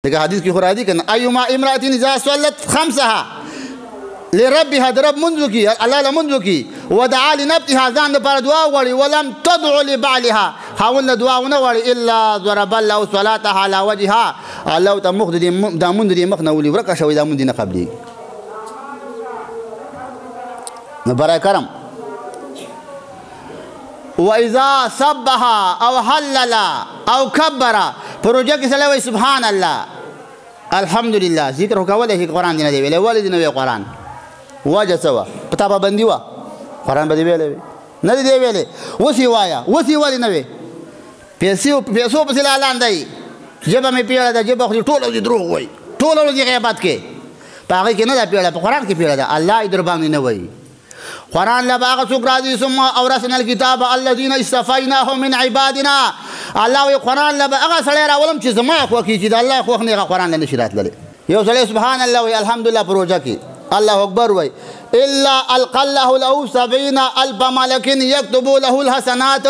دغه حدیث کې خورادي کنه ايما امراه اذا صلت خمسها لربها درب منذ کی الله له منذ کی ودعا لنفسها ځان لپاره دعا وغواړي ولم تدعو لبعلها خاوند دعا ونه غواړي الا ضرب الله صلاتها على وجهها الله ته مخ دې دا مونږ دې مخ نه ولي ورکه شوی دا مونږ نه قبلي نو برای کرم واذا سبها او هلل او كبر پروژه کې سره وای سبحان الله الحمدلله ذکر وکوله هیڅ قران دی نه دی ویلې ولې دی نه وی قران واجه سوا پتا باندې وا قران باندې ویلې نه دی ویلې وسی وایا وسی ولې نه وی پیسو په سلا لاندې جبه مې پیړه ده جبه خو ټول دي دروغ وای ټول دي غیبت کې پاګه کې نه دا پیړه په قران کې پیړه ده الله در باندې نه وای قرآن لباغ سكرادي ثم أورثنا الكتاب الذين استفيناهم من عبادنا الله قرآن لباغ سليرا ولم تزما خو کی چې الله خو نه قرآن نه نشرات لري یو سړی سبحان الله وي الحمدلله پروژه کې الله اکبر وي الا القله له 70,000 ملك يكتب له الحسنات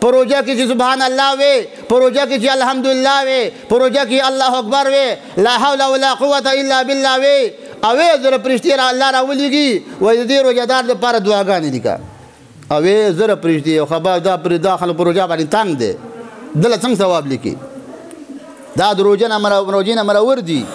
پروژه کې سبحان الله وي پروژه کې الحمدلله وي پروژه کې الله اکبر وي لا حول ولا قوه الا بالله وي اوه زره پرشتي الله راولېږي وای دې روزدار د پر دعاګانې لیکا اوه زره پرشتي او خبر دا پر داخله پروژه باندې تنگ دي دله څنګه ثواب لیکي دا د روزنه مر ور دي